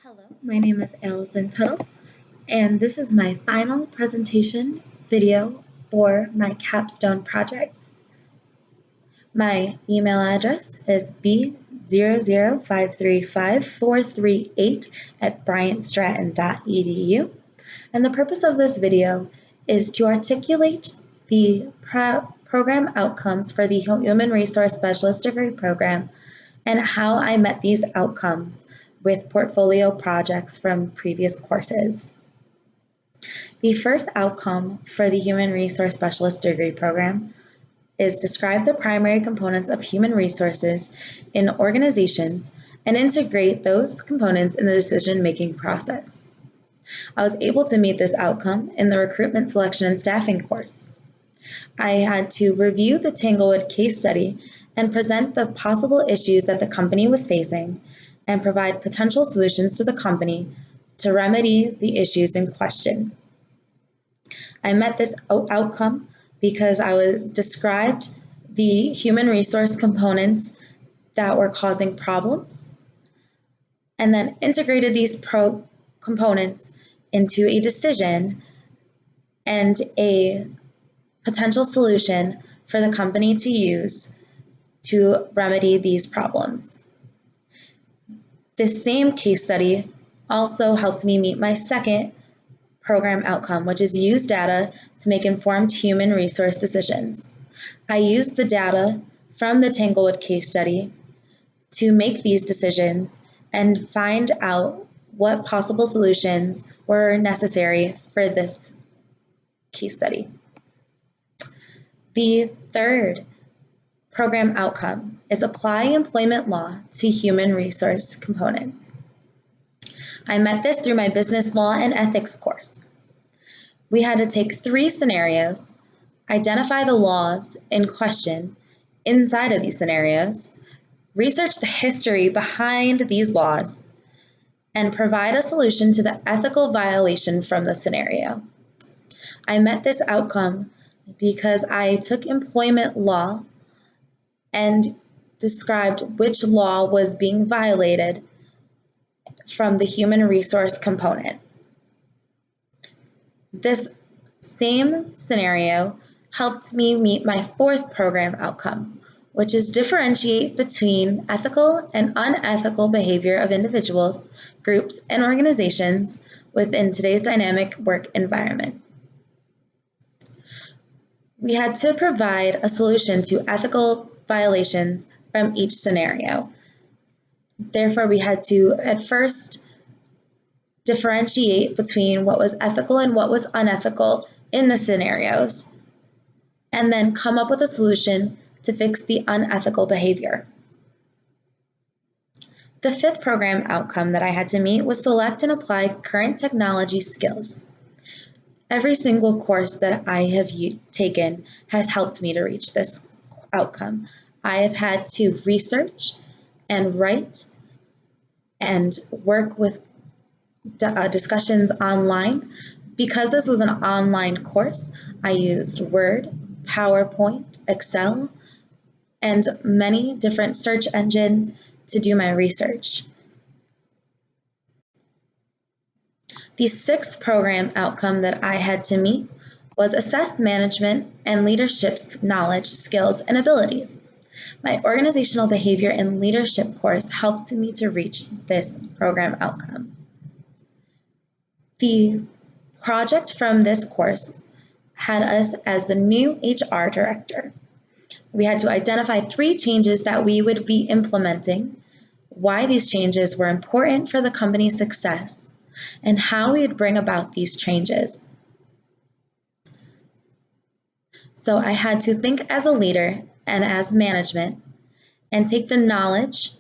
Hello, my name is Allison Tuttle, and this is my final presentation video for my Capstone project. My email address is b005354338@bryantstratton.edu, and the purpose of this video is to articulate the program outcomes for the Human Resource Specialist degree program and how I met these outcomes with portfolio projects from previous courses. The first outcome for the Human Resource Specialist degree program is describe the primary components of human resources in organizations and integrate those components in the decision-making process. I was able to meet this outcome in the recruitment, selection, and staffing course. I had to review the Tanglewood case study and present the possible issues that the company was facing and provide potential solutions to the company to remedy the issues in question. I met this outcome because I was described the human resource components that were causing problems and then integrated these components into a decision and a potential solution for the company to use to remedy these problems. This same case study also helped me meet my second program outcome, which is use data to make informed human resource decisions. I used the data from the Tanglewood case study to make these decisions and find out what possible solutions were necessary for this case study. The third program outcome is apply employment law to human resource components. I met this through my business law and ethics course. We had to take 3 scenarios, identify the laws in question inside of these scenarios, research the history behind these laws, and provide a solution to the ethical violation from the scenario. I met this outcome because I took employment law and described which law was being violated from the human resource component. This same scenario helped me meet my fourth program outcome, which is differentiate between ethical and unethical behavior of individuals, groups, and organizations within today's dynamic work environment. We had to provide a solution to ethical violations from each scenario. Therefore, we had to at first differentiate between what was ethical and what was unethical in the scenarios, and then come up with a solution to fix the unethical behavior. The fifth program outcome that I had to meet was select and apply current technology skills. Every single course that I have taken has helped me to reach this outcome. I have had to research and write and work with discussions online. Because this was an online course, I used Word, PowerPoint, Excel, and many different search engines to do my research. The sixth program outcome that I had to meet was assess management and leadership's knowledge, skills, and abilities. My organizational behavior and leadership course helped me to reach this program outcome. The project from this course had us as the new HR director. We had to identify 3 changes that we would be implementing, why these changes were important for the company's success, and how we would bring about these changes. So I had to think as a leader and as management and take the knowledge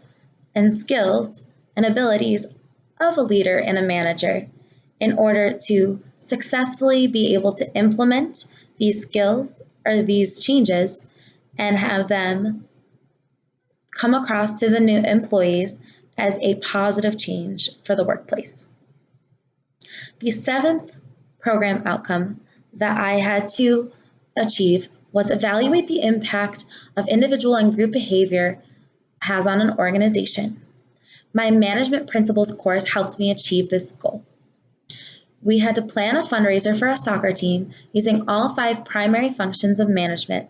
and skills and abilities of a leader and a manager in order to successfully be able to implement these skills or these changes and have them come across to the new employees as a positive change for the workplace. The 7th program outcome that I had to achieve was evaluate the impact of individual and group behavior has on an organization. My management principles course helped me achieve this goal. We had to plan a fundraiser for a soccer team using all 5 primary functions of management.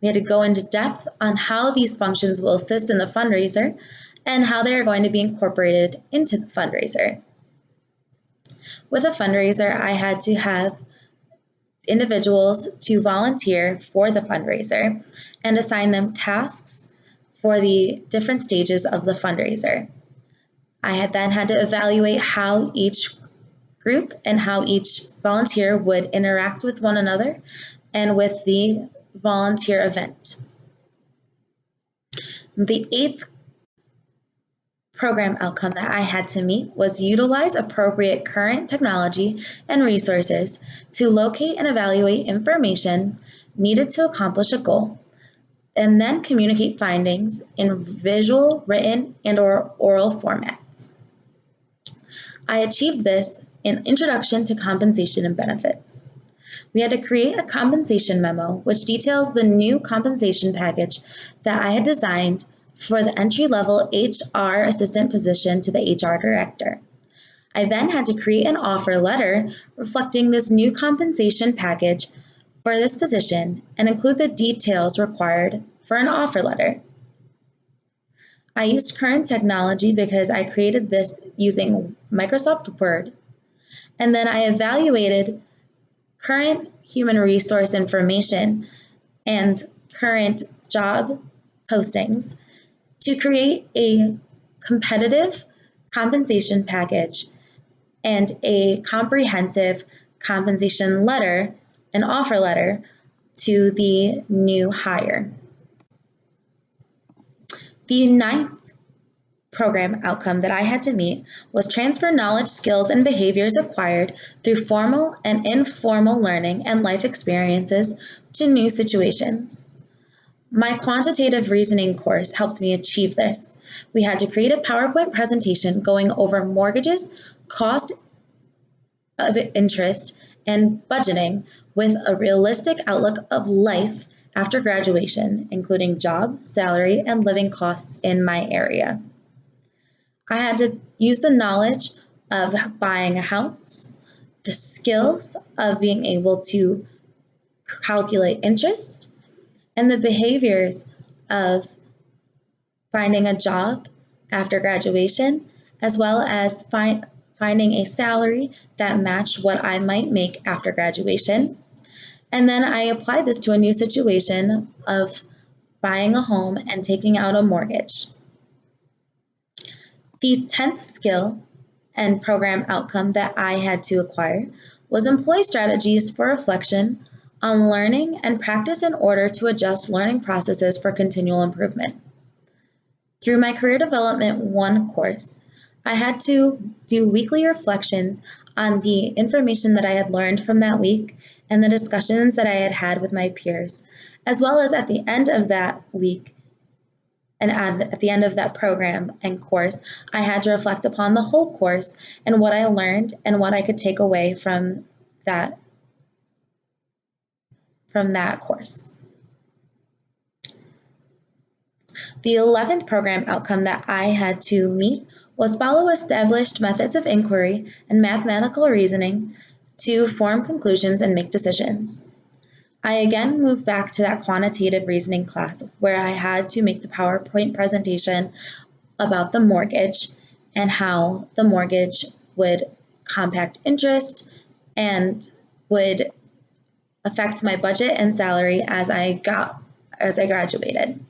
We had to go into depth on how these functions will assist in the fundraiser and how they are going to be incorporated into the fundraiser. With a fundraiser, I had to have individuals to volunteer for the fundraiser and assign them tasks for the different stages of the fundraiser. I had then had to evaluate how each group and how each volunteer would interact with one another and with the volunteer event. The 8th program outcome that I had to meet was utilize appropriate current technology and resources to locate and evaluate information needed to accomplish a goal, and then communicate findings in visual, written, and/or oral formats. I achieved this in Introduction to Compensation and Benefits. We had to create a compensation memo which details the new compensation package that I had designed for the entry-level HR assistant position to the HR director. I then had to create an offer letter reflecting this new compensation package for this position and include the details required for an offer letter. I used current technology because I created this using Microsoft Word, and then I evaluated current human resource information and current job postings to create a competitive compensation package and a comprehensive compensation letter, an offer letter, to the new hire. The 9th program outcome that I had to meet was transfer knowledge, skills, and behaviors acquired through formal and informal learning and life experiences to new situations. My quantitative reasoning course helped me achieve this. We had to create a PowerPoint presentation going over mortgages, cost of interest, and budgeting with a realistic outlook of life after graduation, including job, salary, and living costs in my area. I had to use the knowledge of buying a house, the skills of being able to calculate interest, and the behaviors of finding a job after graduation, as well as finding a salary that matched what I might make after graduation. And then I applied this to a new situation of buying a home and taking out a mortgage. The 10th skill and program outcome that I had to acquire was employ strategies for reflection on learning and practice in order to adjust learning processes for continual improvement. Through my Career Development 1 course, I had to do weekly reflections on the information that I had learned from that week and the discussions that I had had with my peers, as well as at the end of that week and at the end of that program and course, I had to reflect upon the whole course and what I learned and what I could take away from that course. The 11th program outcome that I had to meet was follow established methods of inquiry and mathematical reasoning to form conclusions and make decisions. I again moved back to that quantitative reasoning class where I had to make the PowerPoint presentation about the mortgage and how the mortgage would compact interest and would affect my budget and salary as I graduated.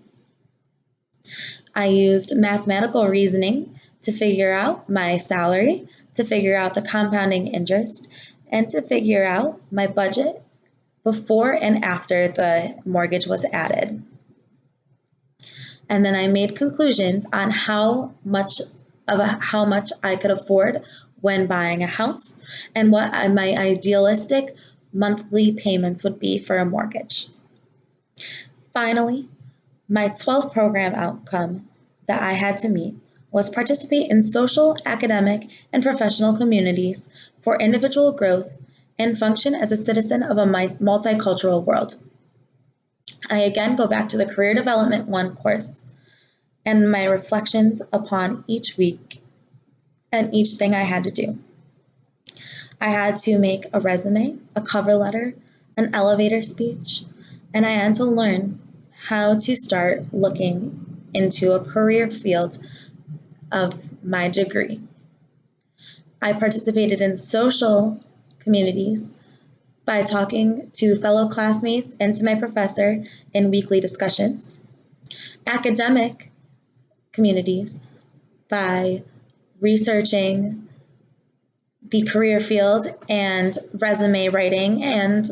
I used mathematical reasoning to figure out my salary, to figure out the compounding interest, and to figure out my budget before and after the mortgage was added. And then I made conclusions on how much I could afford when buying a house and what my idealistic monthly payments would be for a mortgage. Finally, my 12th program outcome that I had to meet was participate in social, academic, and professional communities for individual growth and function as a citizen of a multicultural world. I again go back to the Career Development 1 course. and my reflections upon each week and each thing I had to do. I had to make a resume, a cover letter, an elevator speech, and I had to learn how to start looking into a career field of my degree. I participated in social communities by talking to fellow classmates and to my professor in weekly discussions. Academic communities by researching the career field and resume writing. And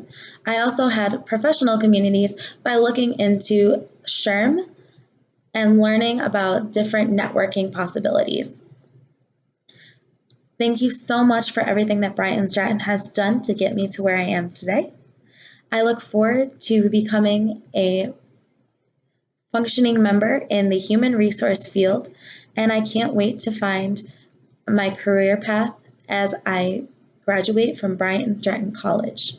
I also had professional communities by looking into SHRM and learning about different networking possibilities. Thank you so much for everything that Bryant and Stratton has done to get me to where I am today. I look forward to becoming a functioning member in the human resource field, and I can't wait to find my career path as I graduate from Bryant and Stratton College.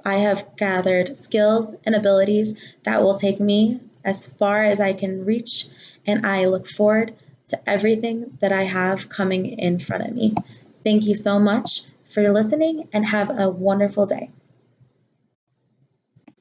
I have gathered skills and abilities that will take me as far as I can reach, and I look forward to everything that I have coming in front of me. Thank you so much for listening and have a wonderful day.